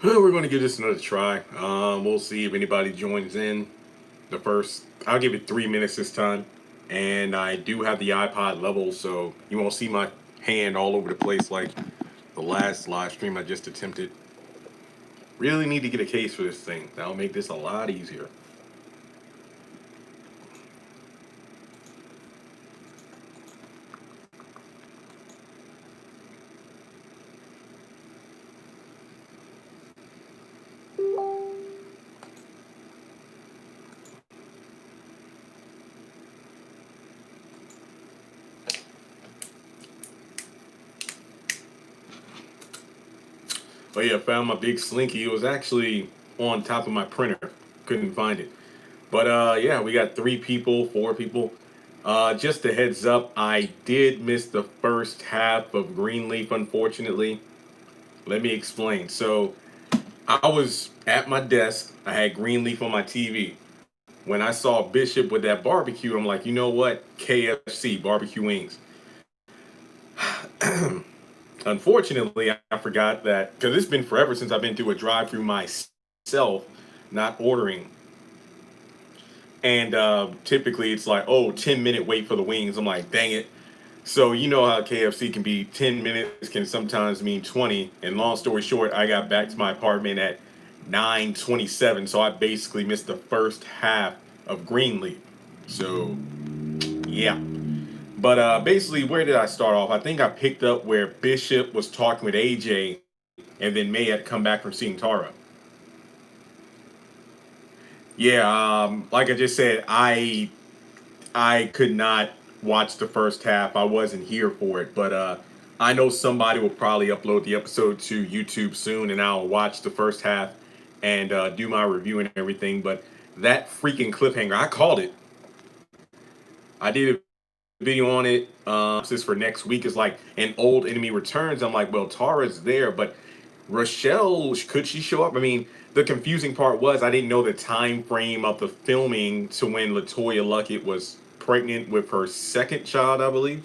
Well, we're going to give this another try. We'll see if anybody joins in. I'll give it 3 minutes this time. And I do have the iPod level, so you won't see my hand all over the place like the last live stream I just attempted. Really need to get a case for this thing. That'll make this a lot easier. But yeah, I found my big slinky. It was actually on top of my printer. Couldn't find it. But yeah, we got 3 people, 4 people. Just a heads up, I did miss the first half of Greenleaf, unfortunately. Let me explain. So I was at my desk. I had Greenleaf on my TV. When I saw Bishop with that barbecue, I'm like, you know what? KFC barbecue wings. Unfortunately, I forgot that because it's been forever since I've been through a drive-through myself, not ordering. And typically it's like, oh, 10-minute wait for the wings. I'm like, dang it. So you know how KFC can be. 10 minutes can sometimes mean 20. And long story short, I got back to my apartment at 9:27. So I basically missed the first half of Greenleaf. So yeah. But basically, where did I start off? I think I picked up where Bishop was talking with AJ, and then May had come back from seeing Tara. Yeah, like I just said, I could not watch the first half. I wasn't here for it, but I know somebody will probably upload the episode to YouTube soon, and I'll watch the first half and do my review and everything. But that freaking cliffhanger, I called it. I did a video on it. This for next week is like an old enemy returns. I'm like, well, Tara's there, but Rochelle, could she show up? I mean, the confusing part was I didn't know the time frame of the filming to when Latoya Luckett was pregnant with her second child, I believe.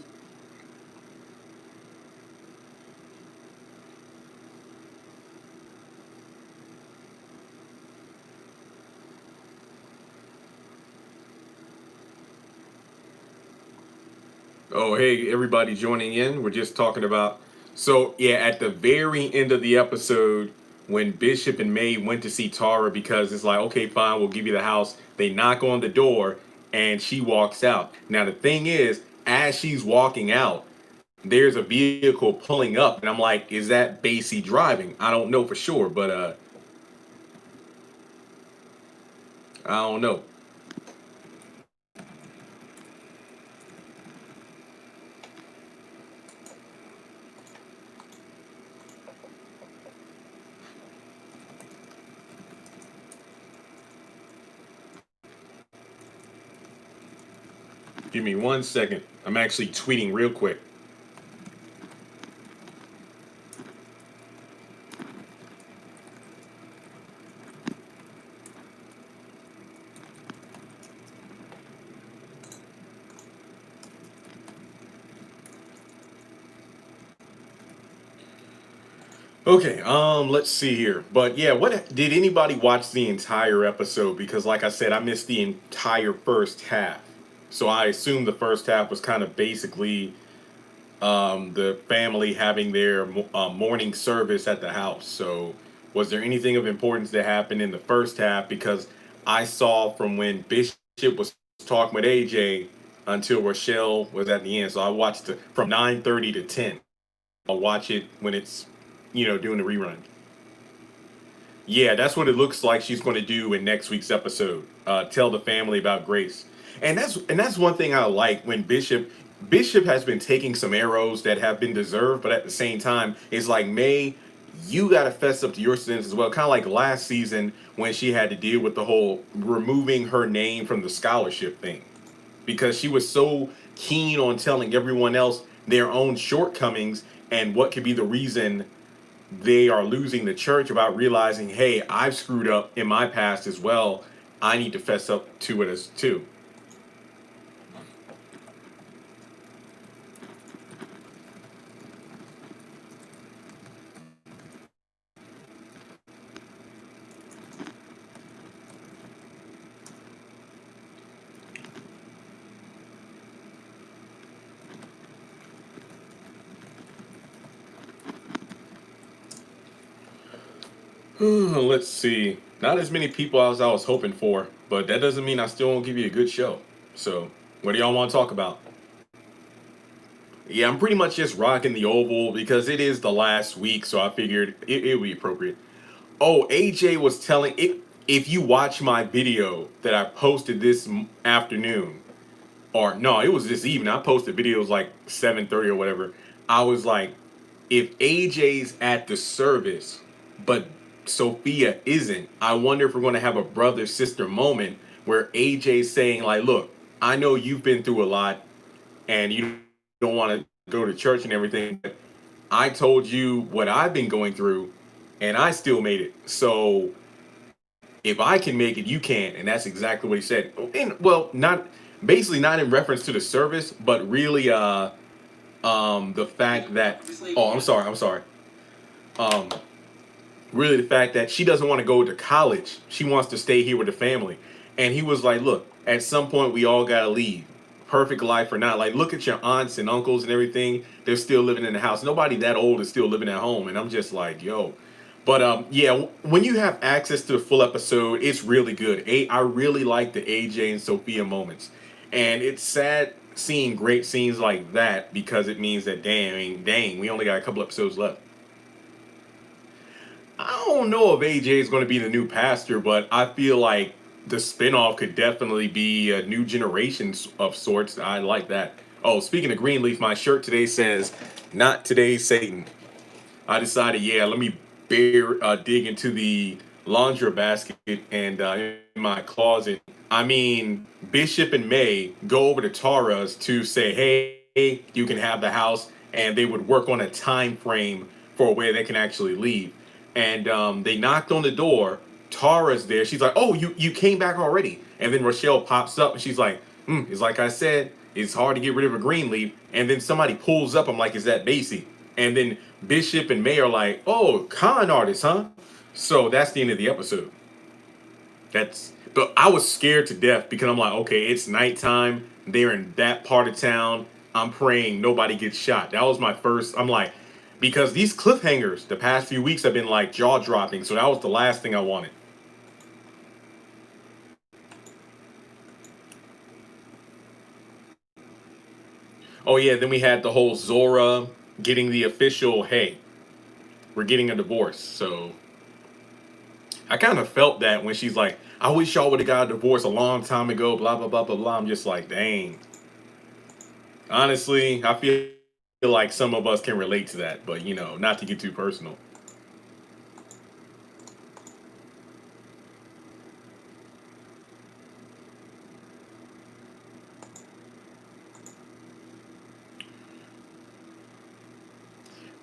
Oh, hey, everybody joining in. We're just talking about. So, yeah, at the very end of the episode, when Bishop and May went to see Tara because it's like, okay, fine, we'll give you the house. They knock on the door and she walks out. Now, the thing is, as she's walking out, there's a vehicle pulling up, and I'm like, is that Basie driving? I don't know for sure, but I don't know. Give me 1 second. I'm actually tweeting real quick. Okay, let's see here. But yeah, what did anybody watch the entire episode? Because like I said, I missed the entire first half. So I assume the first half was kind of basically the family having their morning service at the house. So was there anything of importance that happened in the first half? Because I saw from when Bishop was talking with AJ until Rochelle was at the end. So I watched it from 9:30 to 10. I'll watch it when it's, doing the rerun. Yeah, that's what it looks like she's going to do in next week's episode. Tell the family about Grace, and that's one thing I like when Bishop has been taking some arrows that have been deserved, but at the same time, it's like May, you got to fess up to your sins as well. Kind of like last season when she had to deal with the whole removing her name from the scholarship thing because she was so keen on telling everyone else their own shortcomings and what could be the reason they are losing the church about realizing, hey, I've screwed up in my past as well. I need to fess up to it as too. Let's see. Not as many people as I was hoping for, but that doesn't mean I still won't give you a good show. So, what do y'all want to talk about? Yeah, I'm pretty much just rocking the oval because it is the last week, so I figured it would be appropriate. Oh, AJ was telling it. If you watch my video that I posted this afternoon, or no, it was this evening. I posted videos like 7:30 or whatever. I was like, if AJ's at the service, but Sophia isn't, I wonder if we're going to have a brother sister moment where AJ's saying like, look, I know you've been through a lot and you don't want to go to church and everything, but I told you what I've been going through and I still made it. So if I can make it, you can. And that's exactly what he said. And well, not basically not in reference to the service, but really the fact that I'm sorry. Um really the fact that she doesn't want to go to college. She wants to stay here with the family. And he was like, look, at some point we all gotta leave. Perfect life or not. Like, look at your aunts and uncles and everything. They're still living in the house. Nobody that old is still living at home. And I'm just like, yo. But yeah, when you have access to the full episode, it's really good. I really like the AJ and Sophia moments. And it's sad seeing great scenes like that because it means that dang, we only got a couple episodes left. I don't know if AJ is going to be the new pastor, but I feel like the spinoff could definitely be a new generation of sorts. I like that. Oh, speaking of Greenleaf, my shirt today says, "Not today, Satan." I decided, yeah, let me dig into the laundry basket and in my closet. I mean, Bishop and May go over to Tara's to say, hey, you can have the house, and they would work on a time frame for where they can actually leave. And they knocked on the door. Tara's there. She's like, oh, you came back already. And then Rochelle pops up and she's like, it's like I said, it's hard to get rid of a green leaf. And then somebody pulls up. I'm like, is that Basie? And then Bishop and May are like, oh, con artist, huh? So that's the end of the episode. But I was scared to death because I'm like, okay, it's nighttime. They're in that part of town. I'm praying nobody gets shot. That was my first. I'm like, because these cliffhangers the past few weeks have been like jaw dropping. So that was the last thing I wanted. Oh yeah, then we had the whole Zora getting the official, hey, we're getting a divorce. So I kind of felt that when she's like, I wish y'all would have got a divorce a long time ago, blah, blah, blah, blah, blah. I'm just like, dang. Honestly, I feel like some of us can relate to that, but not to get too personal.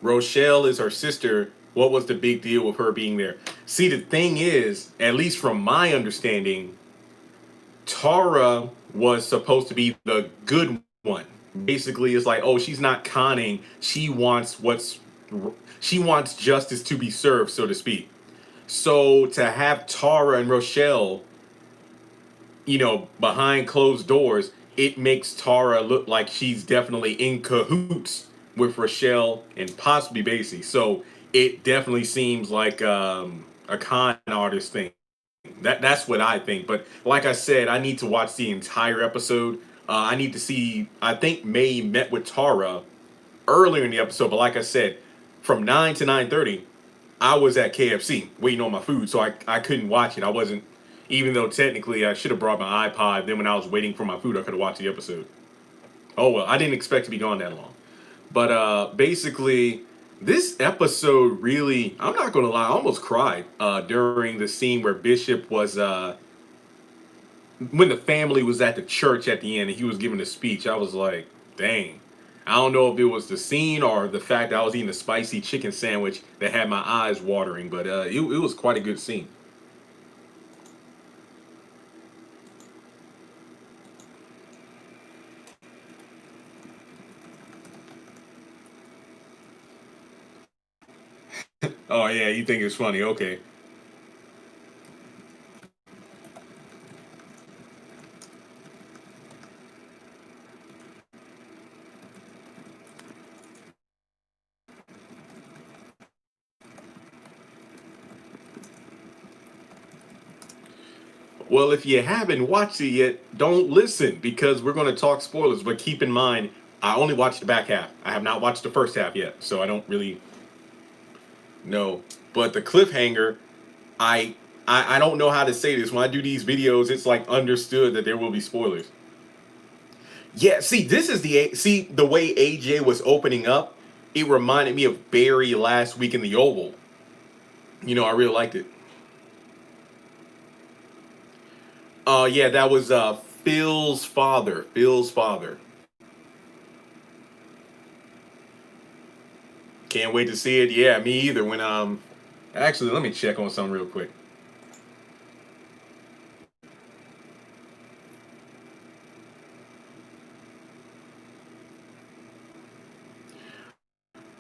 Rochelle is her sister. What was the big deal with her being there? See, the thing is, at least from my understanding, Tara was supposed to be the good one. Basically, it's like, oh, she's not conning. She wants justice to be served, so to speak. So to have Tara and Rochelle, behind closed doors, it makes Tara look like she's definitely in cahoots with Rochelle and possibly Basie. So it definitely seems like a con artist thing. That's what I think. But like I said, I need to watch the entire episode. I need to see. I think May met with Tara earlier in the episode, but like I said, from 9 to 9:30, I was at KFC waiting on my food, so I couldn't watch it. I wasn't, even though technically I should have brought my iPod. Then when I was waiting for my food, I could have watched the episode. Oh well, I didn't expect to be gone that long. But basically, this episode really, I'm not gonna lie, I almost cried during the scene where Bishop was when the family was at the church at the end and he was giving a speech. I was like, dang. I don't know if it was the scene or the fact that I was eating a spicy chicken sandwich that had my eyes watering, but it was quite a good scene. Oh yeah, you think it's funny? Okay. Well, if you haven't watched it yet, don't listen because we're going to talk spoilers. But keep in mind, I only watched the back half. I have not watched the first half yet, so I don't really know. But the cliffhanger, I I don't know how to say this. When I do these videos, it's like understood that there will be spoilers. Yeah, see, this is see the way AJ was opening up. It reminded me of Barry last week in the Oval. I really liked it. Yeah, that was Phil's father. Phil's father. Can't wait to see it. Yeah, me either. When actually, let me check on something real quick.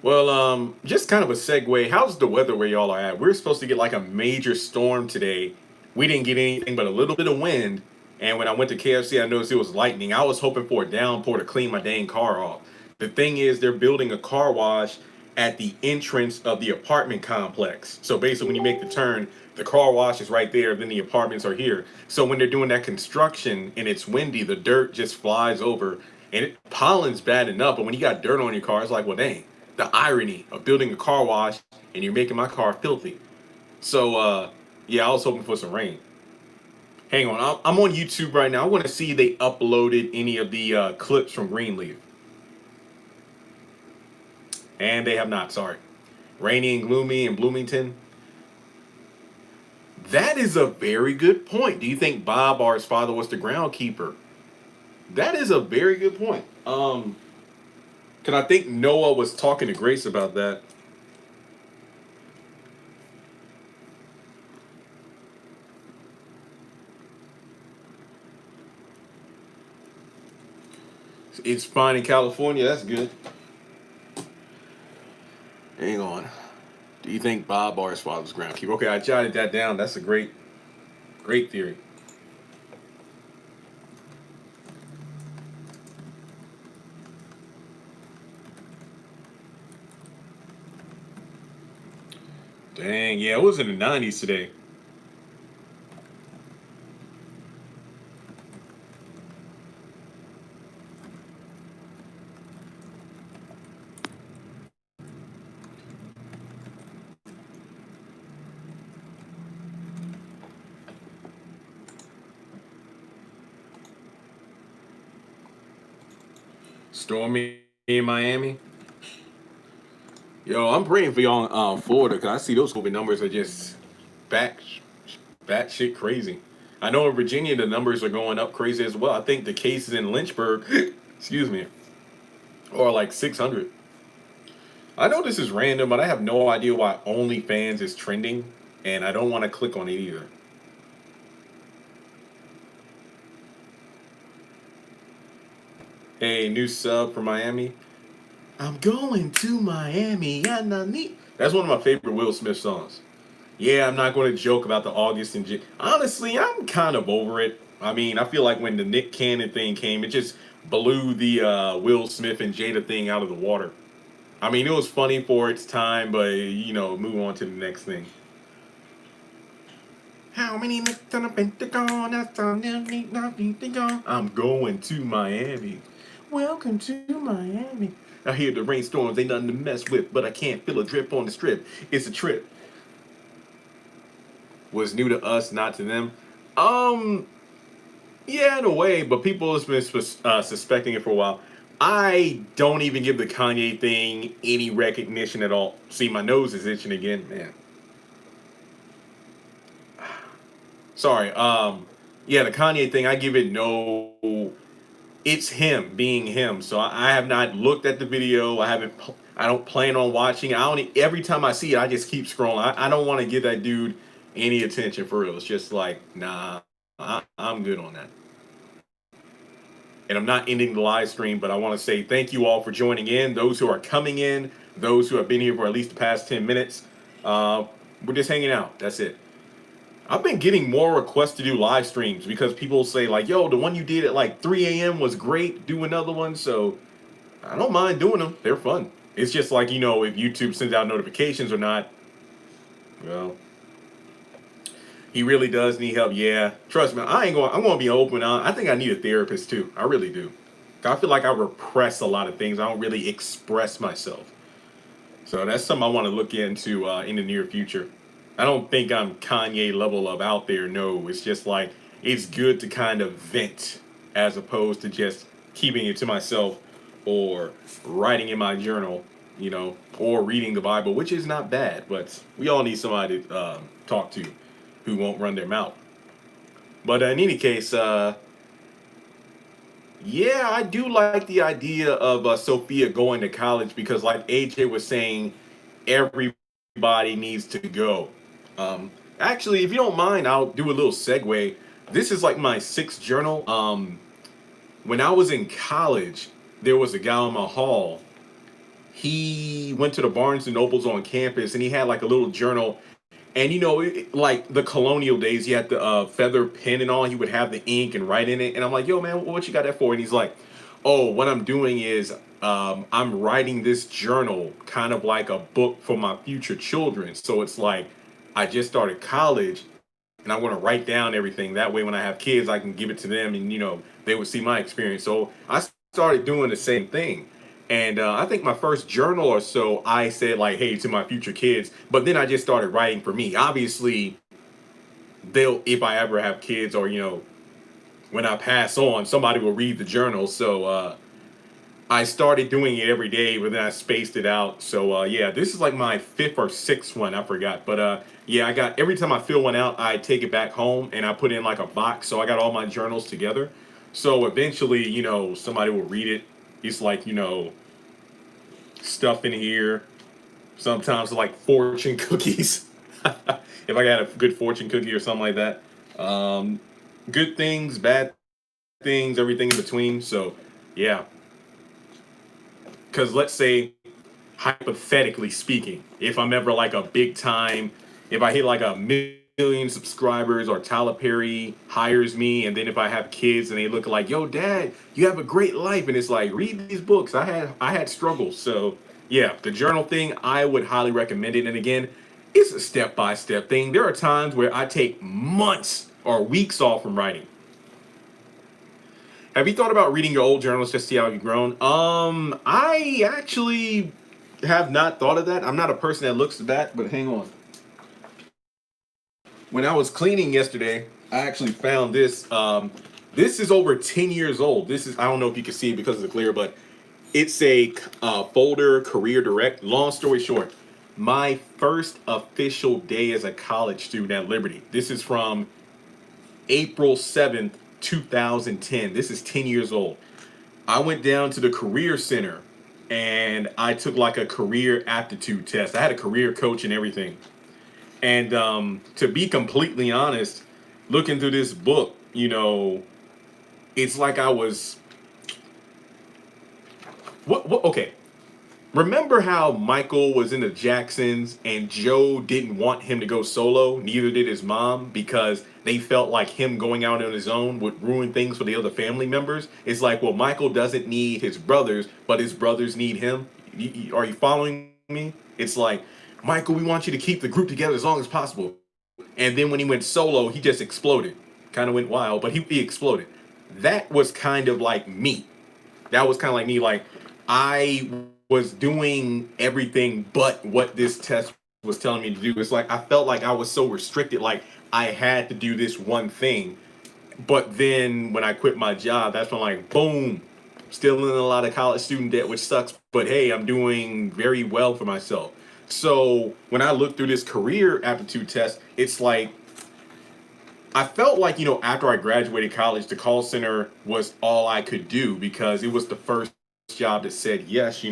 Well, just kind of a segue. How's the weather where y'all are at? We're supposed to get like a major storm today. We didn't get anything but a little bit of wind. And when I went to KFC, I noticed it was lightning. I was hoping for a downpour to clean my dang car off. The thing is, they're building a car wash at the entrance of the apartment complex. So basically, when you make the turn, the car wash is right there. Then the apartments are here. So when they're doing that construction and it's windy, the dirt just flies over. And pollen's bad enough, but when you got dirt on your car, it's like, well, dang, the irony of building a car wash and you're making my car filthy. So yeah, I was hoping for some rain. Hang on, I'm on YouTube right now. I want to see if they uploaded any of the clips from Greenleaf, and they have not. Sorry, rainy and gloomy in Bloomington. That is a very good point. Do you think Bob, or his father, was the groundkeeper? That is a very good point. Cause I think Noah was talking to Grace about that. It's fine in California. That's good. Hang on. Do you think Bob, or his father's groundkeeper? Okay, I jotted that down. That's a great theory. Dang, yeah, it was in the 90s today. Stormy in Miami. Yo, I'm praying for y'all in Florida because I see those COVID numbers are just back, bat shit crazy. I know in Virginia the numbers are going up crazy as well. I think the cases in Lynchburg, excuse me, are like 600. I know this is random, but I have no idea why OnlyFans is trending, and I don't want to click on it either. Hey, new sub from Miami. I'm going to Miami, and I need. That's one of my favorite Will Smith songs. Yeah, I'm not going to joke about the August and honestly, I'm kind of over it. I mean, I feel like when the Nick Cannon thing came, it just blew the Will Smith and Jada thing out of the water. I mean, it was funny for its time, but move on to the next thing. How many Nick on a Pentagon? That's on Pentagon. I'm going to Miami. Welcome to Miami. I hear the rainstorms ain't nothing to mess with, but I can't feel a drip on the strip. It's a trip. Was new to us, not to them. Um, yeah, in a way, but people have been suspecting it for a while. I don't even give the Kanye thing any recognition at all. See, my nose is itching again, man. Sorry. Yeah, the Kanye thing, I give it no. It's him being him. So I have not looked at the video. I haven't. I don't plan on watching. I only every time I see it, I just keep scrolling. I don't want to give that dude any attention for real. It's just like, nah, I'm good on that. And I'm not ending the live stream, but I want to say thank you all for joining in. Those who are coming in, those who have been here for at least the past 10 minutes. Uh, we're just hanging out. That's it. I've been getting more requests to do live streams because people say like, "Yo, the one you did at like 3 a.m. was great. Do another one." So I don't mind doing them. They're fun. It's just like if YouTube sends out notifications or not. Well, He really does need help. Yeah, trust me. I'm going to be open. I think I need a therapist too. I really do. I feel like I repress a lot of things. I don't really express myself. So that's something I want to look into in the near future. I don't think I'm Kanye level of out there. No, it's just like it's good to kind of vent as opposed to just keeping it to myself or writing in my journal, or reading the Bible, which is not bad. But we all need somebody to talk to who won't run their mouth. But in any case, yeah, I do like the idea of Sophia going to college because, like AJ was saying, everybody needs to go. Actually, if you don't mind, I'll do a little segue. This is like my sixth journal. When I was in college, there was a guy in my hall. He went to the Barnes and Nobles on campus, and he had like a little journal. And like the colonial days, he had the feather pen and all. He would have the ink and write in it. And I'm like, yo, man, what you got that for? And he's like, oh, what I'm doing is I'm writing this journal, kind of like a book for my future children. So it's like I just started college, and I want to write down everything. That way, when I have kids, I can give it to them, and they would see my experience. So I started doing the same thing. And I think my first journal or so, I said like, "Hey," to my future kids. But then I just started writing for me. Obviously, they'll if I ever have kids, or when I pass on, somebody will read the journal. So I started doing it every day, but then I spaced it out. So yeah, this is like my fifth or sixth one. I forgot, but yeah, I got every time I fill one out, I take it back home and I put it in like a box. So I got all my journals together. So eventually, somebody will read it. It's like stuff in here. Sometimes like fortune cookies. If I got a good fortune cookie or something like that. Good things, bad things, everything in between. So yeah, because let's say, hypothetically speaking, if I'm ever like a big time, if I hit like a million subscribers, or Tyler Perry hires me, and then if I have kids and they look like, yo, dad, you have a great life, and it's like, read these books. I had struggles. So yeah, the journal thing, I would highly recommend it. And again, it's a step-by-step thing. There are times where I take months or weeks off from writing. Have you thought about reading your old journals just to see how you've grown? I actually have not thought of that. I'm not a person that looks at that, but hang on. When I was cleaning yesterday, I actually found this. This is over 10 years old. I don't know if you can see it because of the glare, but it's a folder, Career Direct. Long story short, my first official day as a college student at Liberty. This is from April 7th, 2010. This is 10 years old. I went down to the Career Center and I took like a career aptitude test. I had a career coach and everything. And to be completely honest, looking through this book, it's like I was. What? Okay. Remember how Michael was in the Jacksons and Joe didn't want him to go solo? Neither did his mom, because they felt like him going out on his own would ruin things for the other family members. It's like, well, Michael doesn't need his brothers, but his brothers need him. Are you following me? It's like, Michael, we want you to keep the group together as long as possible. And then when he went solo, he just exploded. Kind of went wild, but he exploded. That was kind of like me. That was kind of like me. Like, I was doing everything but what this test was telling me to do. It's like I felt like I was so restricted, like I had to do this one thing. But then when I quit my job, that's when, like, boom, still in a lot of college student debt, which sucks. But hey, I'm doing very well for myself. So when I look through this career aptitude test, it's like I felt like, after I graduated college, the call center was all I could do because it was the first job that said yes.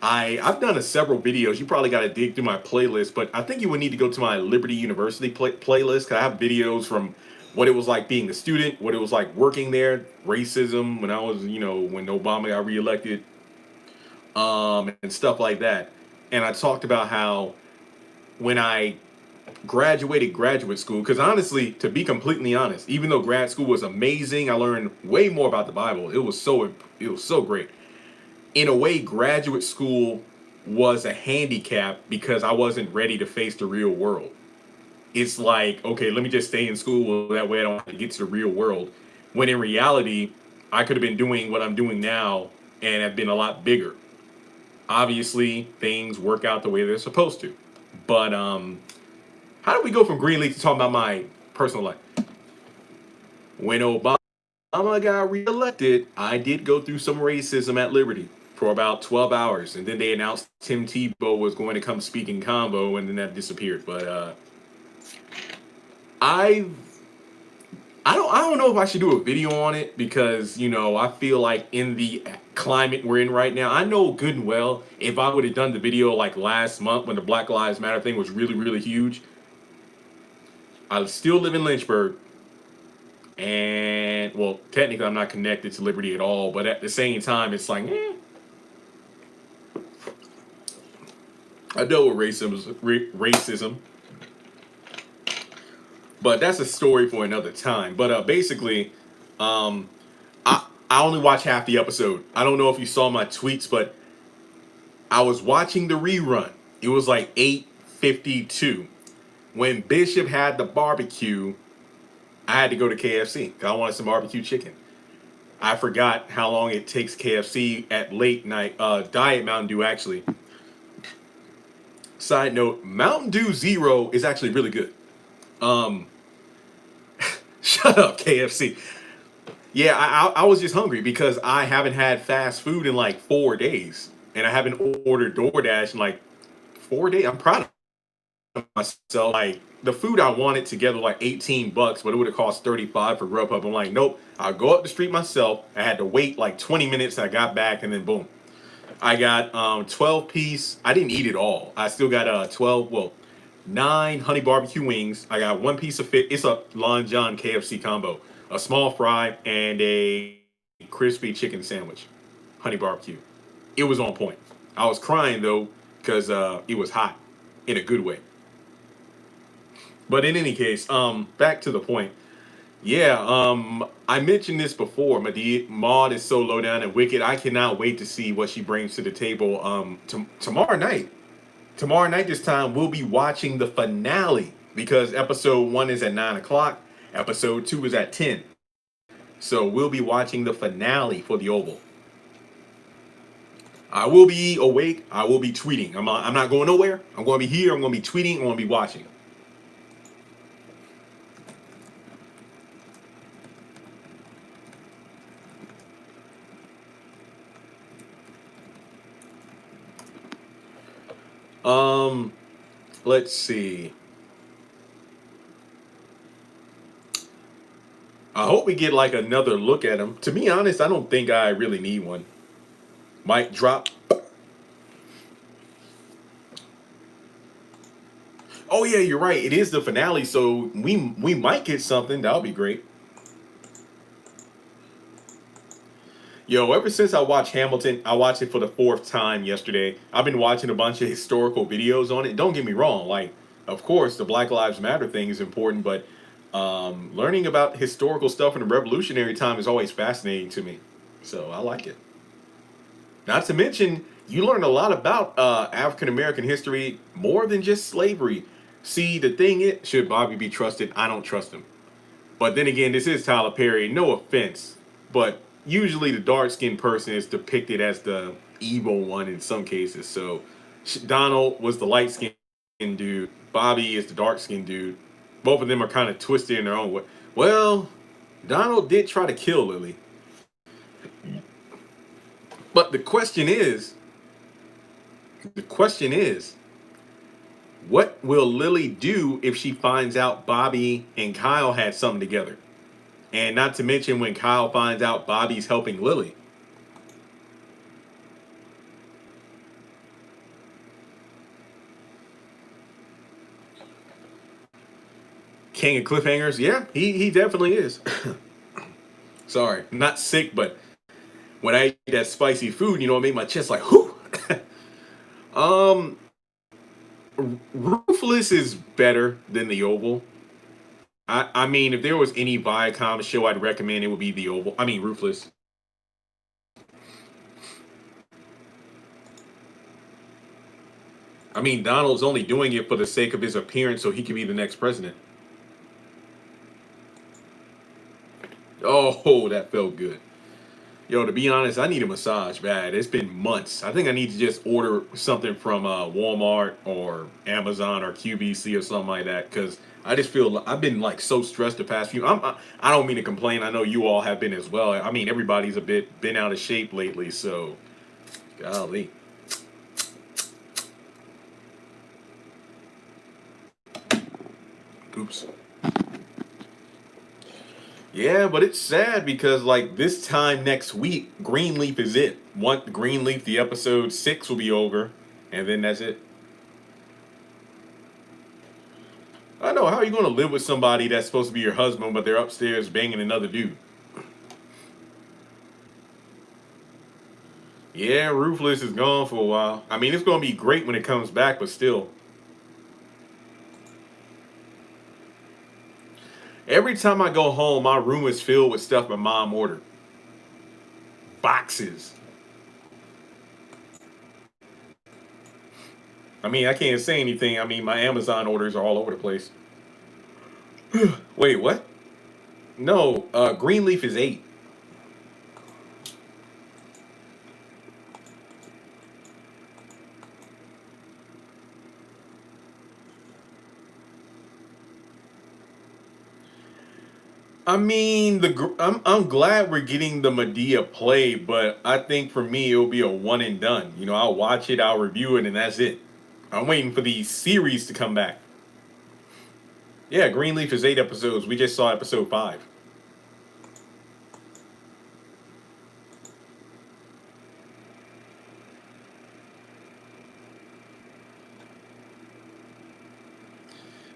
I've done several videos. You probably got to dig through my playlist, but I think you would need to go to my Liberty University playlist, because I have videos from what it was like being a student, what it was like working there, racism when I was, when Obama got reelected, and stuff like that. And I talked about how when I graduated graduate school, because honestly, to be completely honest, even though grad school was amazing, I learned way more about the Bible. It was so great. In a way, graduate school was a handicap because I wasn't ready to face the real world. it's like, okay, let me just stay in school. That way I don't have to get to the real world. When in reality, I could have been doing what I'm doing now and have been a lot bigger. Obviously, things work out the way they're supposed to. But how do we go from Greenleaf to talking about my personal life? When Obama got reelected, I did go through some racism at Liberty for about 12 hours. And then they announced Tim Tebow was going to come speak in convo, and then that disappeared. But I I don't know if I should do a video on it because, I feel like in the climate we're in right now, I know good and well if I would have done the video like last month when the Black Lives Matter thing was really, really huge, I still live in Lynchburg. And, well, technically I'm not connected to Liberty at all, but at the same time, it's like, I dealt with racism, but that's a story for another time. But basically, um, I only watched half the episode. I don't know if you saw my tweets, but I was watching the rerun. It was like 8:52 when Bishop had the barbecue. I had to go to KFC because I wanted some barbecue chicken. I forgot how long it takes KFC at late night. Diet Mountain Dew, actually. Side note: Mountain Dew Zero is actually really good. Um, Shut up, KFC. Yeah, I was just hungry because I haven't had fast food in like 4 days, and I haven't ordered DoorDash in like 4 days. I'm proud of myself. Like the food I wanted together like $18, but it would have cost 35 for Grubhub. I'm like, nope. I'll go up the street myself. I had to wait like 20 minutes. I got back, and then boom, I got 12 piece. I didn't eat it all. I still got 12. Well, 9 honey barbecue wings. I got one piece of fit. It's a Lon John KFC combo, a small fry, and a crispy chicken sandwich, honey barbecue. It was on point. I was crying though because it was hot in a good way. But in any case, back to the point. Yeah, I mentioned this before. Maud is so low down and wicked. I cannot wait to see what she brings to the table. Tomorrow night. Tomorrow night, this time, we'll be watching the finale because episode 1 is at 9 o'clock. Episode 2 is at 10. So we'll be watching the finale for the Oval. I will be awake. I will be tweeting. I'm not going nowhere. I'm going to be here. I'm going to be tweeting. I'm going to be watching. Um, let's see. I hope we get like another look at him. To be honest, I don't think I really need one. Mic drop. Oh yeah, you're right. It is the finale, so we might get something. That'll be great. Yo, ever since I watched Hamilton, I watched it for the 4th time yesterday. I've been watching a bunch of historical videos on it. Don't get me wrong, like, of course, the Black Lives Matter thing is important, but learning about historical stuff in the revolutionary time is always fascinating to me. So I like it. Not to mention, you learn a lot about African American history more than just slavery. See, the thing is, should Bobby be trusted? I don't trust him. But then again, this is Tyler Perry. No offense, but usually the dark skinned person is depicted as the evil one in some cases. So Donald was the light skinned dude. Bobby is the dark skinned dude. Both of them are kind of twisted in their own way. Well, Donald did try to kill Lily. But the question is, what will Lily do if she finds out Bobby and Kyle had something together? And not to mention when Kyle finds out Bobby's helping Lily. King of cliffhangers, yeah, he definitely is. Sorry, I'm not sick, but when I eat that spicy food, it made my chest like whoo. um, Ruthless is better than the Oval. I mean, if there was any Viacom show I'd recommend, it would be the Oval. I mean, Ruthless. I mean, Donald's only doing it for the sake of his appearance so he can be the next president. Oh, that felt good. Yo, to be honest, I need a massage bad. It's been months. I think I need to just order something from Walmart or Amazon or QVC or something like that because I just feel I've been like so stressed the past few. I don't mean to complain. I know you all have been as well. I mean, everybody's a bit been out of shape lately. So, golly. Oops. Yeah, but it's sad because like this time next week, Greenleaf is it. One Greenleaf, the episode 6 will be over, and then that's it. I know. How are you going to live with somebody that's supposed to be your husband, but they're upstairs banging another dude? Yeah, Ruthless is gone for a while. I mean, it's going to be great when it comes back, but still. Every time I go home, my room is filled with stuff my mom ordered. Boxes. I mean, I can't say anything. I mean, my Amazon orders are all over the place. Wait, what? No, Greenleaf is 8. I mean, I'm glad we're getting the Medea play, but I think for me it'll be a one and done. You know, I'll watch it, I'll review it, and that's it. I'm waiting for the series to come back. Yeah, Greenleaf is 8 episodes. We just saw episode 5.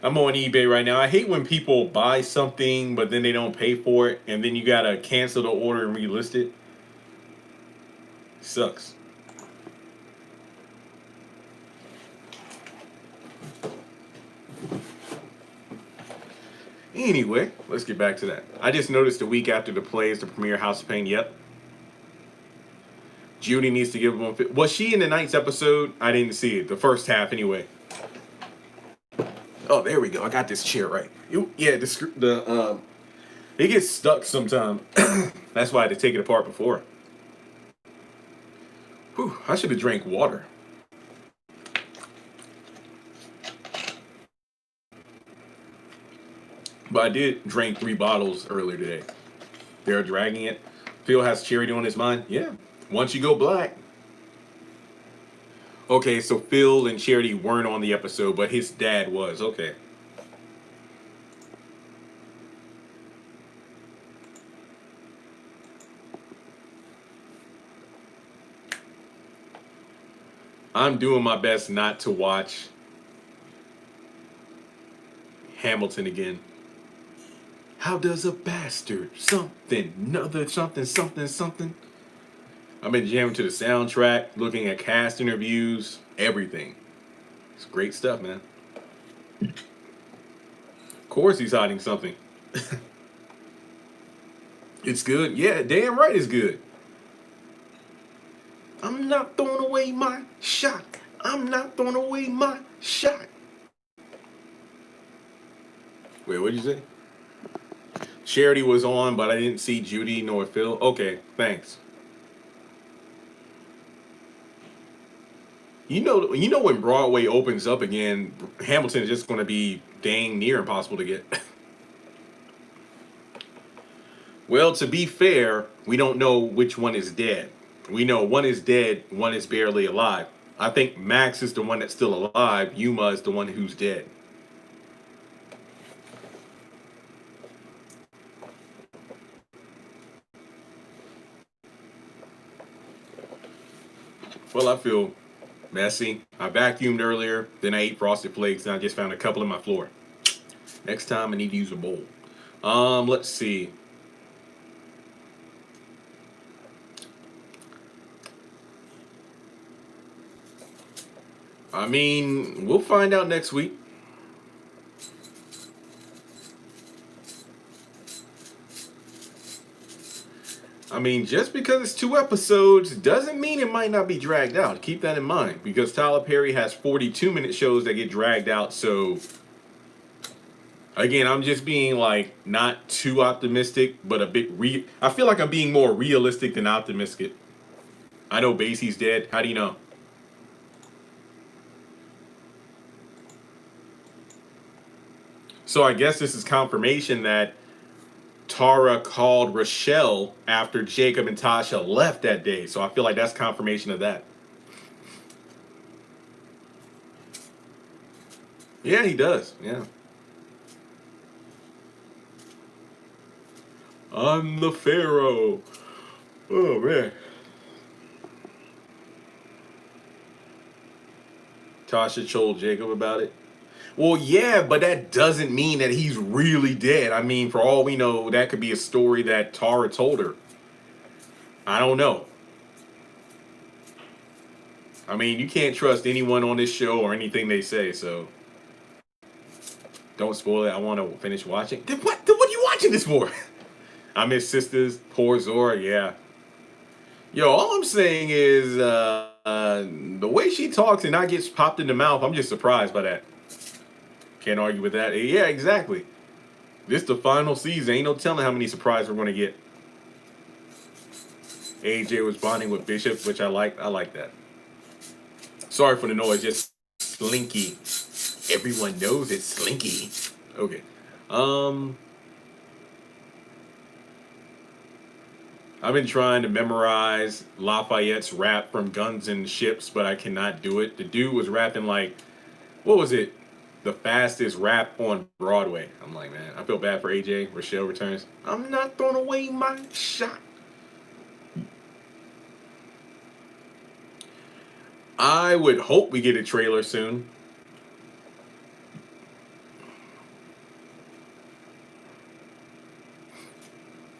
I'm on eBay right now. I hate when people buy something but then they don't pay for it, and then you gotta cancel the order and relist it. Sucks. Anyway, let's get back to that. I just noticed a week after the play is the premiere House of Pain. Yep. Judy needs to give him one. Was she in the night's episode? I didn't see it. The first half, anyway. Oh, there we go. I got this chair right. Yeah, it gets stuck sometime. That's why I had to take it apart before. Whew, I should have drank water. But I did drink 3 bottles earlier today. They're dragging it. Phil has charity on his mind. Yeah. Once you go black. Okay, so Phil and Charity weren't on the episode, but his dad was. Okay. I'm doing my best not to watch Hamilton again. How does a bastard something, another something, something, something? I've been jamming to the soundtrack, looking at cast interviews, everything. It's great stuff, man. Of course he's hiding something. It's good. Yeah, damn right it's good. I'm not throwing away my shot. I'm not throwing away my shot. Wait, what'd you say? Charity was on, but I didn't see Judy nor Phil. Okay, thanks. You know when Broadway opens up again, Hamilton is just going to be dang near impossible to get. Well, to be fair, we don't know which one is dead. We know one is dead, one is barely alive. I think Max is the one that's still alive. Yuma is the one who's dead. Well, I feel messy. I vacuumed earlier, then I ate Frosted Flakes, and I just found a couple on my floor. Next time I need to use a bowl. Let's see. I mean, we'll find out next week. I mean, just because it's 2 episodes doesn't mean it might not be dragged out. Keep that in mind, because Tyler Perry has 42-minute shows that get dragged out. So again, I'm just being like not too optimistic, but a bit I feel like I'm being more realistic than optimistic. I know Basie's dead. How do you know? So I guess this is confirmation that Tara called Rochelle after Jacob and Tasha left that day. So I feel like that's confirmation of that. Yeah, he does. Yeah. I'm the Pharaoh. Oh, man. Tasha told Jacob about it. Well, yeah, but that doesn't mean that he's really dead. I mean, for all we know, that could be a story that Tara told her. I don't know. I mean, you can't trust anyone on this show or anything they say, so don't spoil it. I want to finish watching. What are you watching this for? I miss Sisters, poor Zora, yeah. Yo, all I'm saying is the way she talks and not gets popped in the mouth, I'm just surprised by that. Can't argue with that. Yeah, exactly. This the final season. Ain't no telling how many surprises we're gonna get. AJ was bonding with Bishop, which I like. I like that. Sorry for the noise, just Slinky. Everyone knows it's Slinky. Okay. I've been trying to memorize Lafayette's rap from Guns and Ships, but I cannot do it. The dude was rapping like, what was it? The fastest rap on Broadway. I'm like, man, I feel bad for AJ. Rochelle returns. I'm not throwing away my shot. I would hope we get a trailer soon.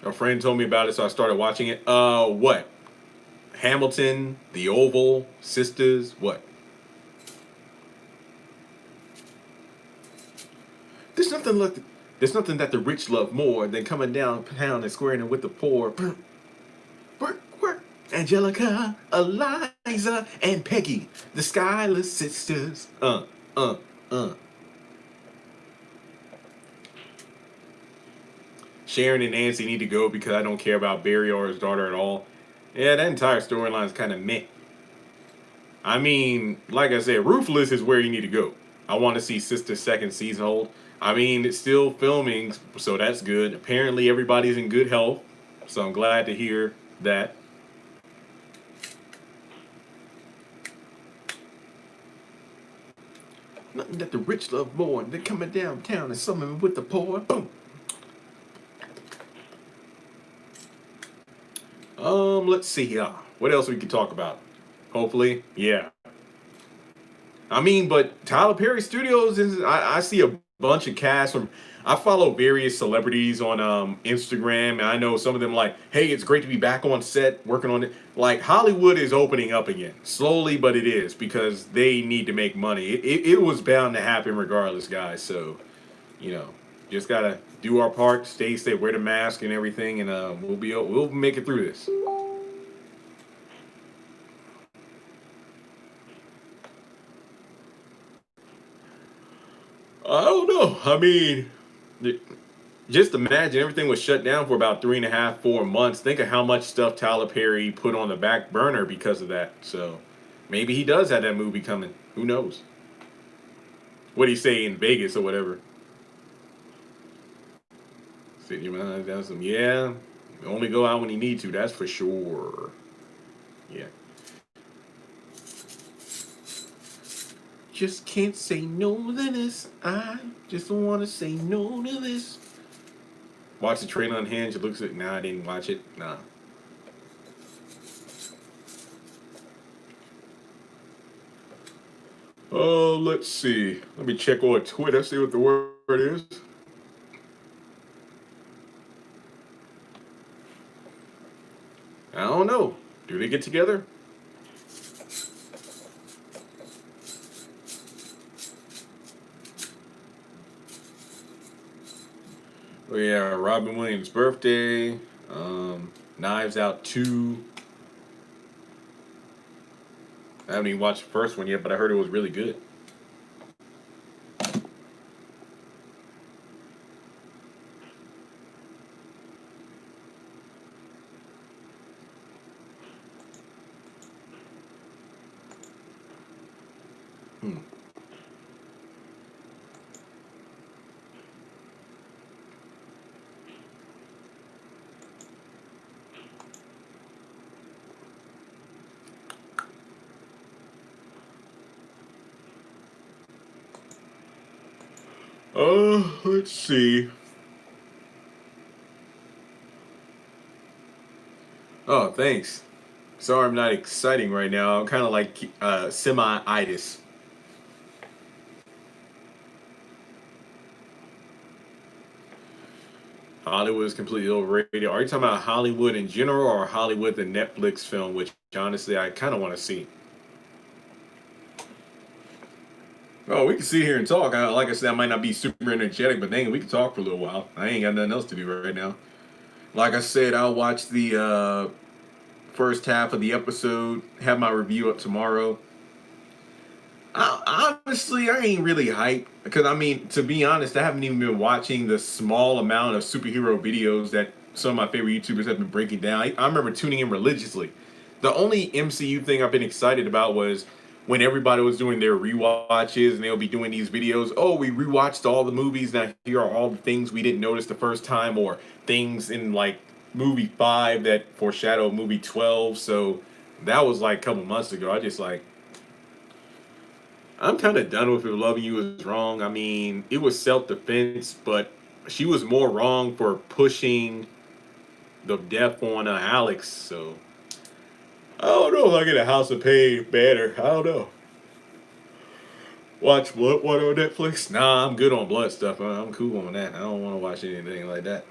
A friend told me about it, so I started watching it. What? Hamilton, The Oval, Sisters, what? There's nothing like there's nothing that the rich love more than coming downtown and squaring it with the poor. Work. Angelica, Eliza, and Peggy, the Schuyler sisters. Uh. Sharon and Nancy need to go because I don't care about Barry or his daughter at all. Yeah, that entire storyline is kind of meh. I mean, like I said, Ruthless is where you need to go. I want to see Sister's second season hold. I mean, it's still filming, so that's good. Apparently, everybody's in good health, so I'm glad to hear that. Nothing that the rich love more than coming downtown and summoning with the poor. Boom. Let's see here. What else we can talk about? Hopefully, yeah. I mean, but Tyler Perry Studios is. I see a bunch of cast from. I follow various celebrities on Instagram, and I know some of them like, "Hey, it's great to be back on set working on it." Like Hollywood is opening up again, slowly, but it is because they need to make money. It was bound to happen regardless, guys. So, you know, just gotta do our part, stay safe, wear the mask and everything, and we'll make it through this. I don't know. I mean, just imagine everything was shut down for about 3.5, 4 months. Think of how much stuff Tyler Perry put on the back burner because of that. So maybe he does have that movie coming. Who knows? What do you say in Vegas or whatever? Sit your mind down some. Yeah, only go out when you need to. That's for sure. Yeah. Just can't say no to this. I just don't want to say no to this. Watch the trailer on Hinge. It looks like, nah, I didn't watch it. Nah. Oh, let's see. Let me check on Twitter, see what the word is. I don't know. Do they get together? Oh yeah, Robin Williams' birthday. Knives Out 2. I haven't even watched the first one yet, but I heard it was really good. Hmm. Let's see. Oh, thanks. Sorry I'm not exciting right now. I'm kind of like semi-itis. Hollywood is completely overrated. Are you talking about Hollywood in general or Hollywood the Netflix film, which honestly I kind of want to see? Oh, we can sit here and talk. Like I said, I might not be super energetic, but dang, we can talk for a little while. I ain't got nothing else to do right now. Like I said, I'll watch the first half of the episode, have my review up tomorrow. Honestly, I ain't really hyped because I mean, to be honest, I haven't even been watching the small amount of superhero videos that some of my favorite YouTubers have been breaking down. I remember tuning in religiously. The only MCU thing I've been excited about was when everybody was doing their rewatches and they'll be doing these videos. Oh, we rewatched all the movies. Now here are all the things we didn't notice the first time, or things in like movie 5 that foreshadow movie 12. So that was like a couple months ago. I just like I'm kind of done with it. Loving you is wrong. I mean, it was self defense, but she was more wrong for pushing the death on Alex. So I don't know if I get a House of Pain better. I don't know. Watch what on Netflix? Nah, I'm good on blood stuff. I'm cool on that. I don't want to watch anything like that.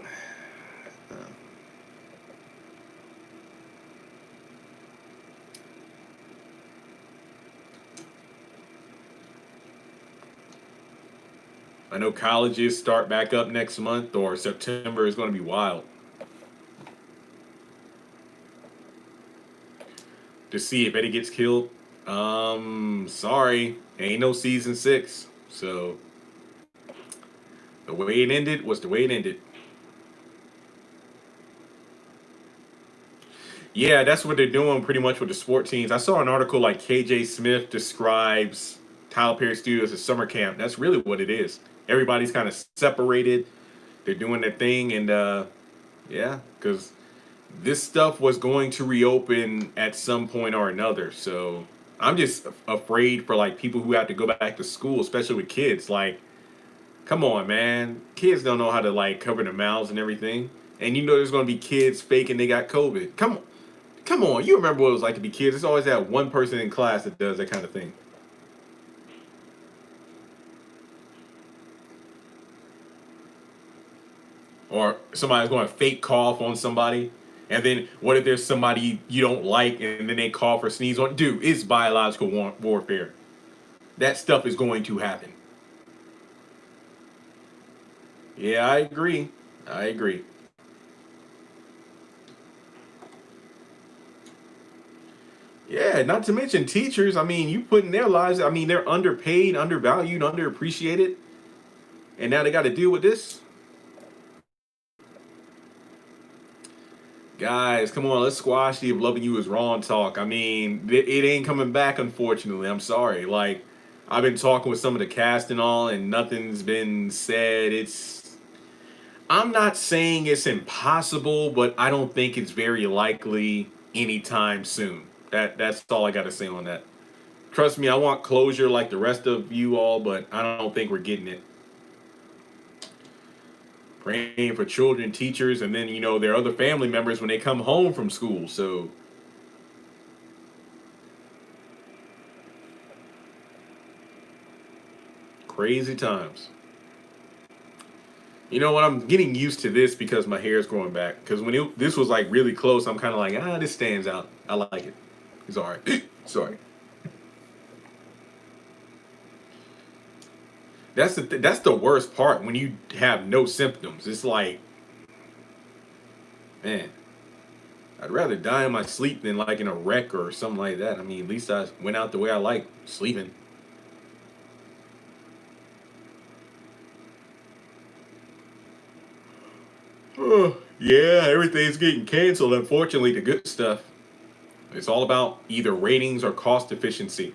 I know colleges start back up next month, or September is going to be wild. To see if Eddie gets killed. Sorry, ain't no season 6. So the way it ended was the way it ended. Yeah, that's what they're doing pretty much with the sport teams. I saw an article like KJ Smith describes Tyler Perry Studios as summer camp. That's really what it is. Everybody's kind of separated. They're doing their thing, and yeah, because this stuff was going to reopen at some point or another. So I'm just afraid for like people who have to go back to school, especially with kids. Like, come on, man. Kids don't know how to like cover their mouths and everything. And you know there's gonna be kids faking they got COVID. Come on. You remember what it was like to be kids. There's always that one person in class that does that kind of thing. Or somebody's going to fake cough on somebody. And then what if there's somebody you don't like and then they cough or sneeze on? Dude, it's biological warfare. That stuff is going to happen. Yeah, I agree. I agree. Yeah, not to mention teachers. I mean, you put in their lives. I mean, they're underpaid, undervalued, underappreciated, and now they got to deal with this. Guys, come on, let's squash the "If Loving You Is Wrong" talk. I mean, it ain't coming back, unfortunately. I'm sorry. Like, I've been talking with some of the cast and all, and nothing's been said. I'm not saying it's impossible, but I don't think it's very likely anytime soon. That's all I got to say on that. Trust me, I want closure like the rest of you all, but I don't think we're getting it. Praying for children, teachers, and then their other family members when they come home from school. So crazy times. You know what? I'm getting used to this because my hair is growing back. Because when this was like really close, I'm kind of like, this stands out. I like it. It's all right. Sorry. That's the worst part when you have no symptoms. It's like, man. I'd rather die in my sleep than like in a wreck or something like that. I mean, at least I went out the way I like sleeping. Oh, yeah, everything's getting canceled. Unfortunately, the good stuff. It's all about either ratings or cost efficiency.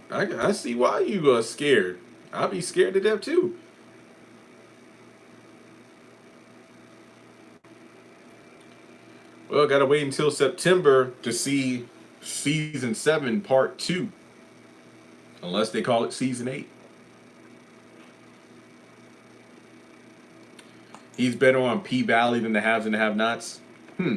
I see why you scared. I'd be scared to death too. Well, gotta wait until September to see season 7, part 2, unless they call it season 8. He's better on P Valley than the haves and the have nots. Hmm.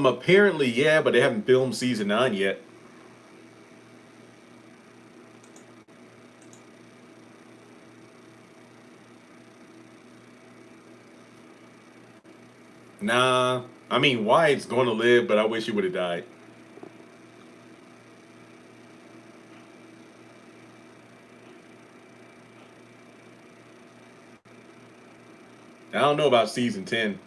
Apparently, yeah, but they haven't filmed season 9 yet. Nah, I mean Wyatt's going to live, but I wish he would have died. I don't know about season 10.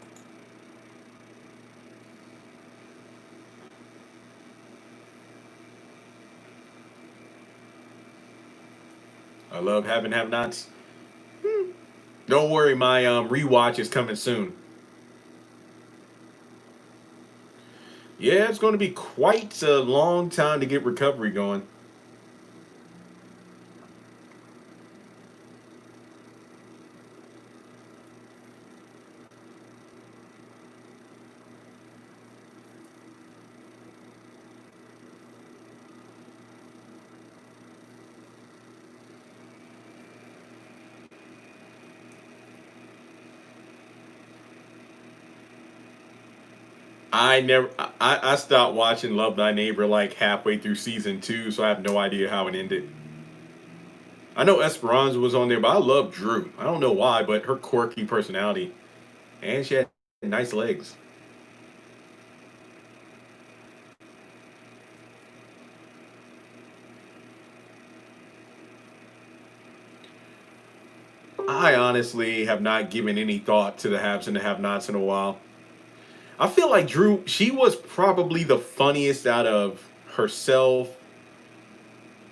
I love having have-nots. Don't worry, my rewatch is coming soon. Yeah, it's going to be quite a long time to get recovery going. I stopped watching Love Thy Neighbor like halfway through season 2, so I have no idea how it ended. I know Esperanza was on there, but I love Drew. I don't know why, but her quirky personality, and she had nice legs. I honestly have not given any thought to the haves and the have-nots in a while. I feel like Drew, she was probably the funniest out of herself.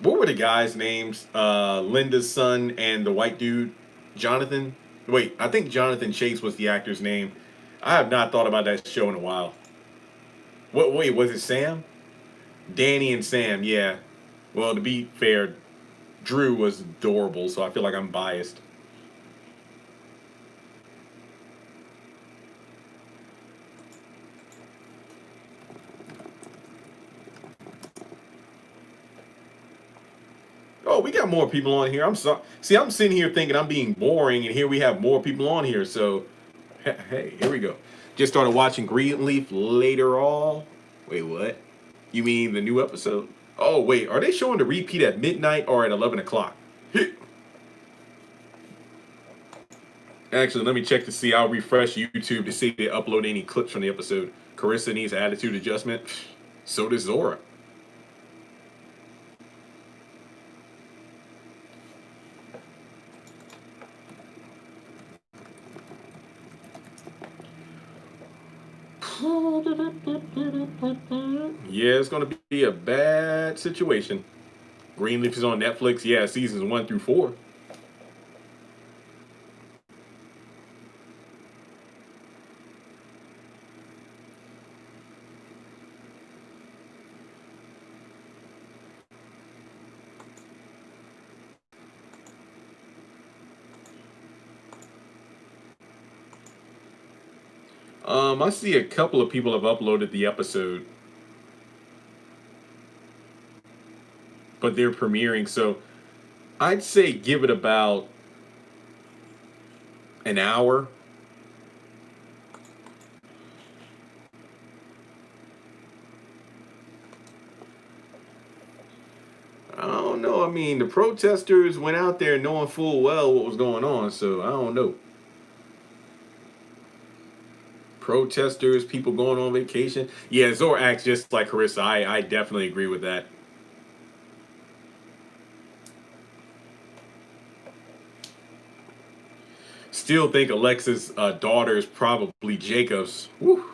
What were the guys' names? Linda's son and the white dude, Jonathan. Wait, I think Jonathan Chase was the actor's name. I have not thought about that show in a while. What? Wait, was it Sam? Danny and Sam. Yeah. Well, to be fair, Drew was adorable, so I feel like I'm biased. Oh, we got more people on here. I'm sorry. See, I'm sitting here thinking I'm being boring, and here we have more people on here. So, hey, here we go. Just started watching Greenleaf later on. Wait, what? You mean the new episode? Oh, wait. Are they showing the repeat at midnight or at 11 o'clock? Actually, let me check to see. I'll refresh YouTube to see if they upload any clips from the episode. Carissa needs attitude adjustment. So does Zora. Yeah, it's going to be a bad situation. Greenleaf is on Netflix. Yeah, seasons 1 through 4. I see a couple of people have uploaded the episode, but they're premiering. So I'd say give it about An hour. I don't know. I mean, the protesters went out there knowing full well what was going on, so I don't know. Protesters, people going on vacation. Yeah, Zor acts just like Carissa. I definitely agree with that. Still think Alexa's daughter is probably Jacob's. Whew.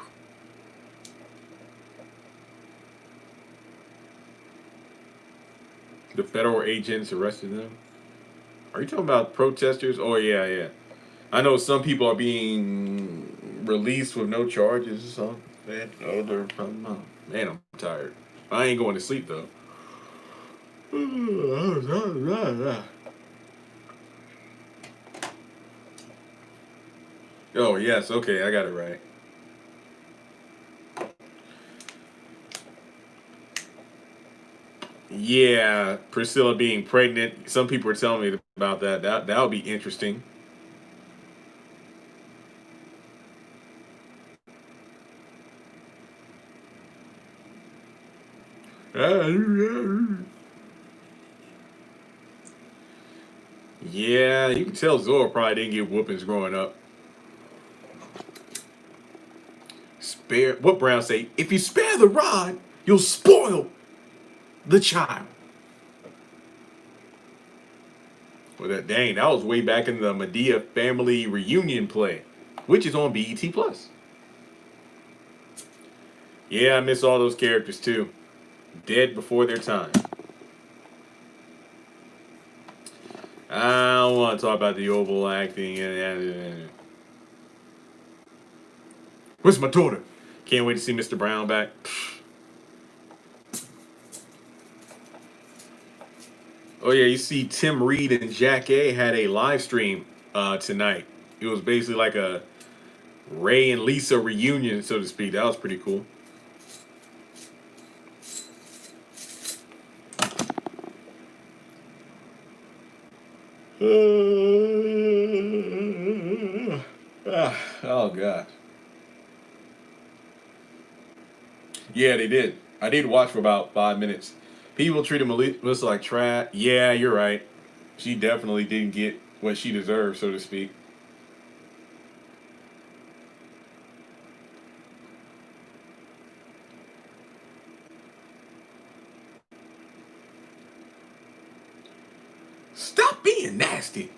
The federal agents arrested them. Are you talking about protesters? Oh yeah, yeah. I know some people are being released with no charges or something. Man, I'm tired. I ain't going to sleep though. Oh yes, okay, I got it right. Yeah, Priscilla being pregnant. Some people are telling me about that. That would be interesting. Yeah, you can tell Zora probably didn't get whoopings growing up. Spare what Brown say? If you spare the rod, you'll spoil the child. Well, that was way back in the Medea family reunion play, which is on BET Plus. Yeah, I miss all those characters too. Dead before their time. I don't want to talk about the Oval acting. Where's my daughter? Can't wait to see Mr. Brown back. Oh yeah, you see Tim Reed and Jack A had a live stream tonight. It was basically like a Ray and Lisa reunion, so to speak. That was pretty cool. Oh god. Yeah, they did. I did watch for about 5 minutes. People treated Melissa like trash. Yeah, you're right. She definitely didn't get what she deserved, so to speak. Stop being nasty.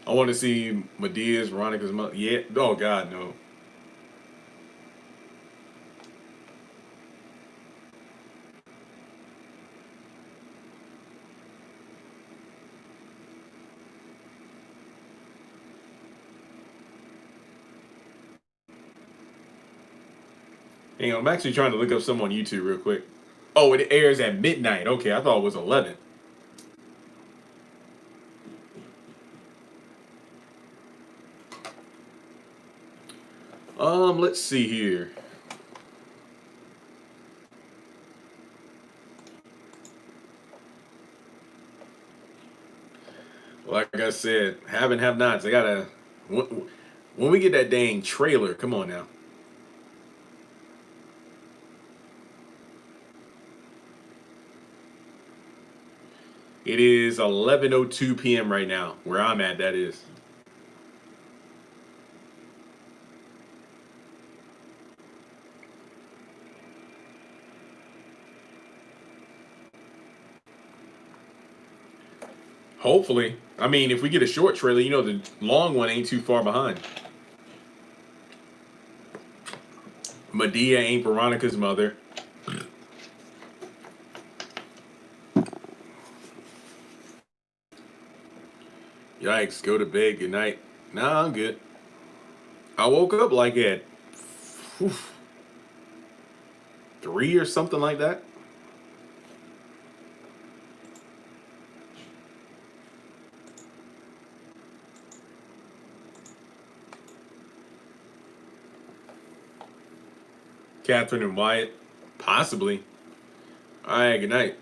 I want to see Medea's, Veronica's mother. Yeah. Oh God, no. Hang on, I'm actually trying to look up some on YouTube real quick. Oh, it airs at midnight. Okay, I thought it was 11. Let's see here. Like I said, have and have nots. I gotta. When we get that dang trailer, come on now. It is 11:02 p.m. right now, where I'm at. That is. Hopefully, I mean, if we get a short trailer, the long one ain't too far behind. Medea ain't Veronica's mother. Yikes! Go to bed. Good night. Nah, I'm good. I woke up like at whew, 3 or something like that. Catherine and Wyatt, possibly. All right. Good night.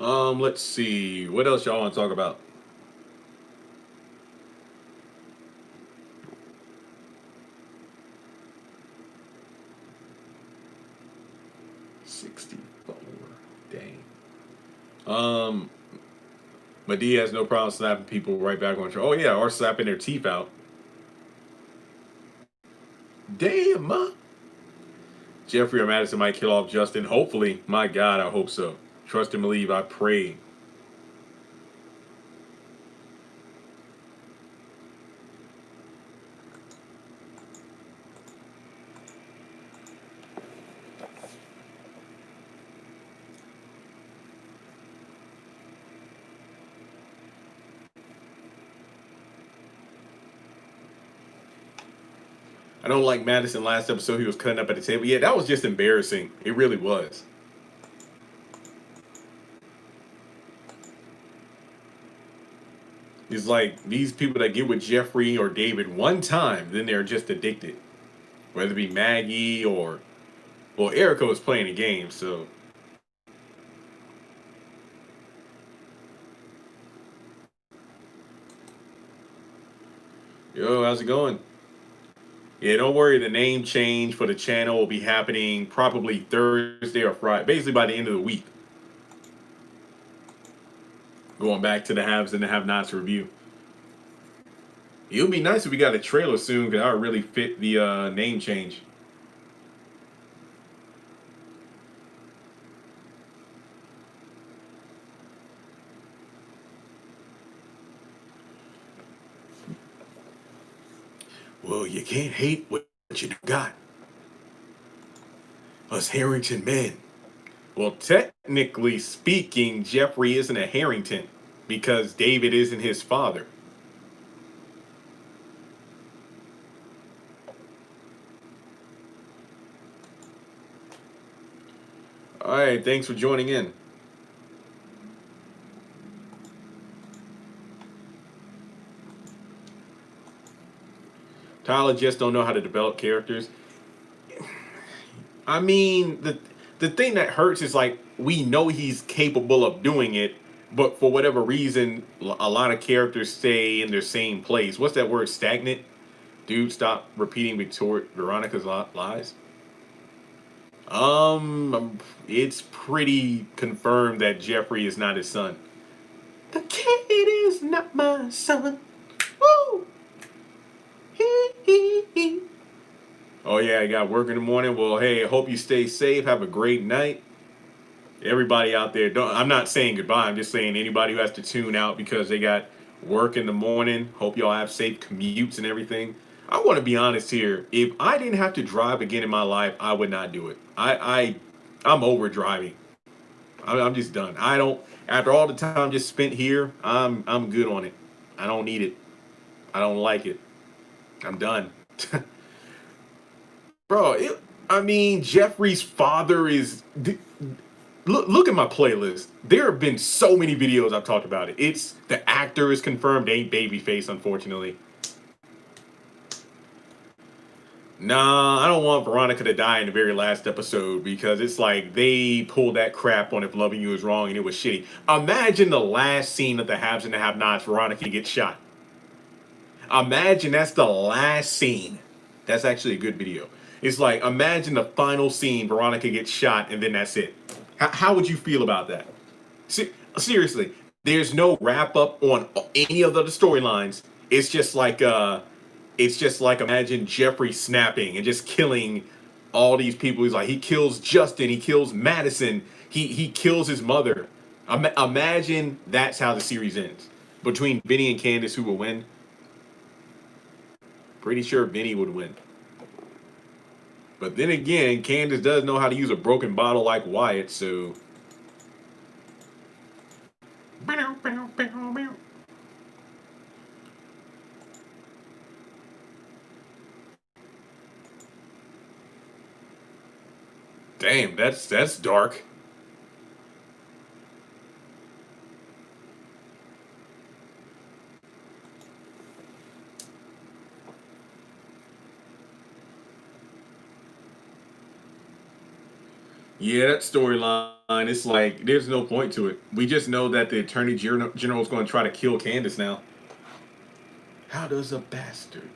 Let's see. What else y'all want to talk about? 64. Dang. Um, Medea has no problem slapping people right back on show. Oh yeah, or slapping their teeth out. Damn, ma. Jeffrey or Madison might kill off Justin. Hopefully. My God, I hope so. Trust and believe. I pray. I don't like Madison last episode. He was cutting up at the table. Yeah, that was just embarrassing. It really was. It's like these people that get with Jeffrey or David one time, then they're just addicted. Whether it be Maggie or, well, Erica was playing a game, so. Yo, how's it going? Yeah, don't worry. The name change for the channel will be happening probably Thursday or Friday, basically by the end of the week. Going back to the haves and the have-nots review. It would be nice if we got a trailer soon, because that would really fit the name change. Well, you can't hate what you got. Us Harrington men. Well, technically speaking, Jeffrey isn't a Harrington because David isn't his father. All right, thanks for joining in. Tyler just don't know how to develop characters. I mean, the thing that hurts is like we know he's capable of doing it, but for whatever reason, a lot of characters stay in their same place. What's that word? Stagnant. Dude, stop repeating Veronica's lies. It's pretty confirmed that Jeffrey is not his son. The kid is not my son. Woo! Oh yeah, I got work in the morning. Well, hey, I hope you stay safe. Have a great night. Everybody out there, don't. I'm not saying goodbye. I'm just saying anybody who has to tune out because they got work in the morning. Hope y'all have safe commutes and everything. I want to be honest here. If I didn't have to drive again in my life, I would not do it. I'm over driving. I'm just done. I don't. After all the time just spent here, I'm good on it. I don't need it. I don't like it. I'm done. Bro, I mean, Jeffrey's father is. Look at my playlist. There have been so many videos I've talked about it. It's the actor is confirmed, ain't babyface, unfortunately. Nah, I don't want Veronica to die in the very last episode because it's like they pulled that crap on If Loving You Is Wrong and it was shitty. Imagine the last scene of the Haves and the Have-Nots, Veronica gets shot. Imagine that's the last scene. That's actually a good video. It's like, imagine the final scene, Veronica gets shot, and then that's it. How would you feel about that? Seriously, there's no wrap up on any of the storylines. It's just like imagine Jeffrey snapping and just killing all these people. He's like he kills Justin, he kills Madison, he kills his mother. Imagine that's how the series ends. Between Vinny and Candace, who will win? Pretty sure Vinny would win. But then again, Candace does know how to use a broken bottle like Wyatt, so. Damn, that's dark. Yeah, that storyline it's like there's no point to it. We just know that the Attorney General is going to try to kill Candace now. How does a bastard?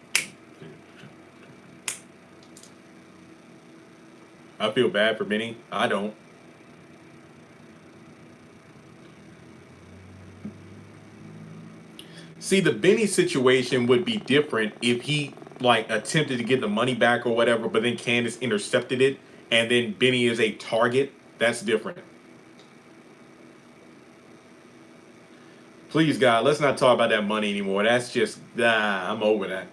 I feel bad for Benny. I don't. See, the Benny situation would be different if he like attempted to get the money back or whatever, but then Candace intercepted it, and then Benny is a target. That's different. Please, God, let's not talk about that money anymore. That's just I'm over that.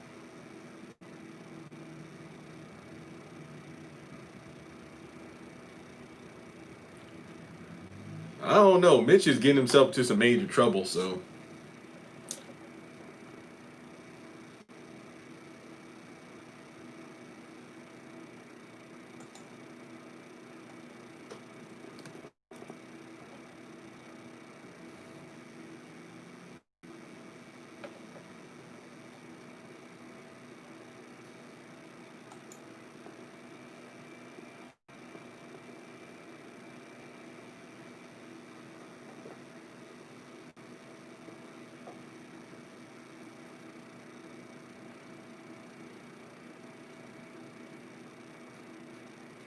I don't know. Mitch is getting himself into some major trouble, so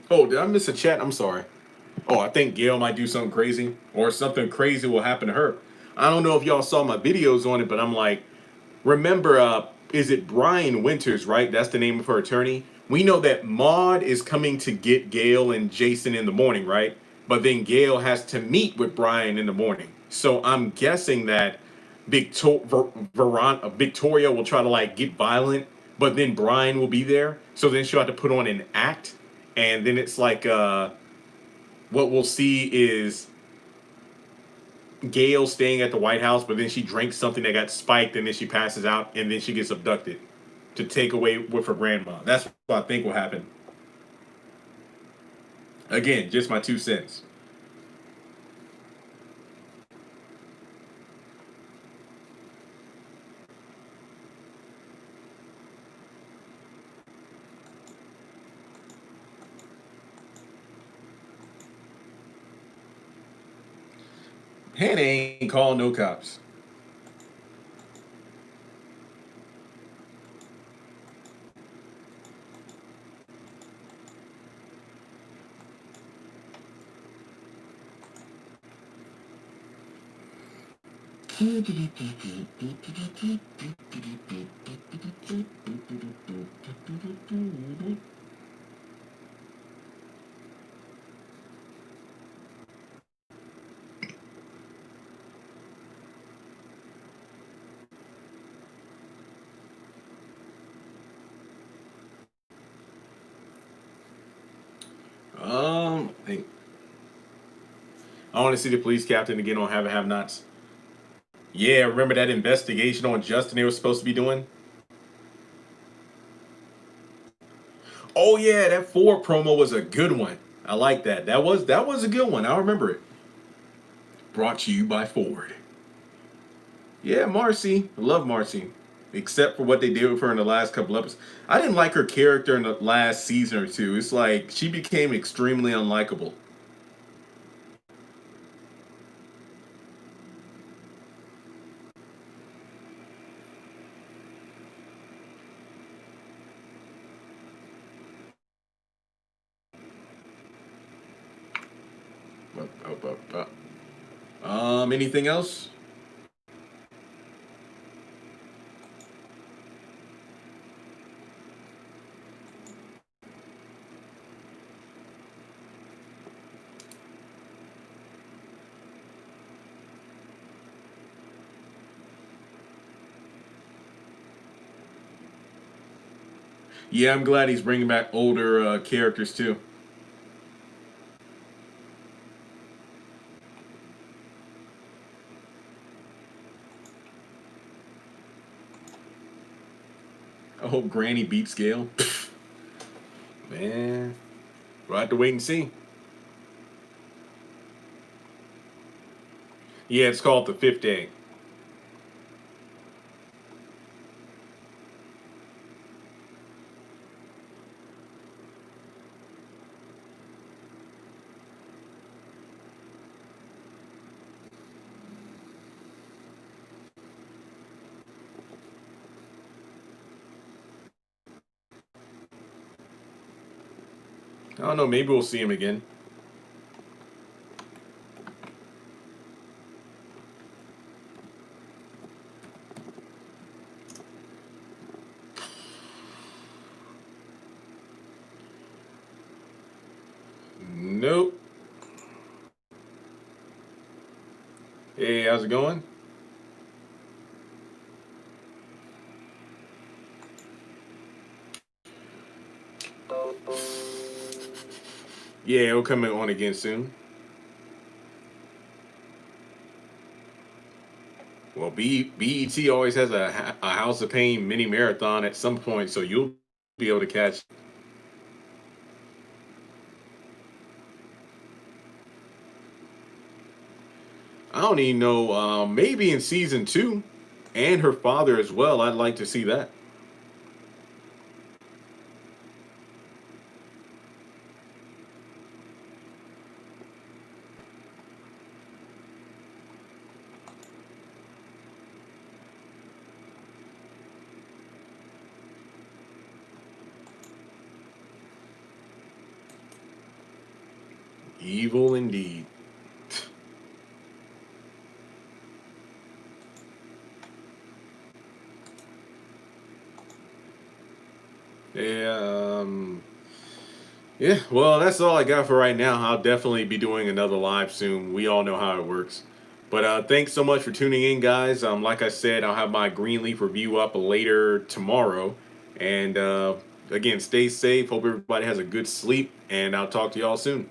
oh, did I miss a chat? I'm sorry. Oh, I think Gail might do something crazy, or something crazy will happen to her. I don't know if y'all saw my videos on it, but I'm like, remember, is it Brian Winters, right? That's the name of her attorney. We know that Maud is coming to get Gail and Jason in the morning, right? But then Gail has to meet with Brian in the morning. So I'm guessing that Victoria will try to like get violent, but then Brian will be there. So then she'll have to put on an act, and then it's like what we'll see is Gail staying at the White House, but then she drinks something that got spiked, and then she passes out, and then she gets abducted to take away with her grandma. That's what I think will happen. Again, just my 2 cents. Hannah ain't calling no cops. I think I want to see the police captain again on Have and Have Nots. Yeah, remember that investigation on Justin they were supposed to be doing? Oh yeah, that Ford promo was a good one. I like that. That was a good one. I remember it. Brought to you by Ford. Yeah, Marcy. I love Marcy. Except for what they did with her in the last couple episodes. I didn't like her character in the last season or two. It's like she became extremely unlikable. Anything else? Yeah, I'm glad he's bringing back older characters too. I hope Granny beats Gale. Man, we'll have to wait and see. Yeah, it's called The Fifth Day. I don't know. Maybe we'll see him again. Nope. Hey, how's it going? Yeah, it'll come on again soon. Well, BET always has a House of Pain mini marathon at some point, so you'll be able to catch. I don't even know. Maybe in season 2, and her father as well. I'd like to see that. Evil indeed. Yeah. Yeah. Well, that's all I got for right now. I'll definitely be doing another live soon. We all know how it works. But thanks so much for tuning in, guys. Like I said, I'll have my Greenleaf review up later tomorrow. And again, stay safe. Hope everybody has a good sleep. And I'll talk to y'all soon.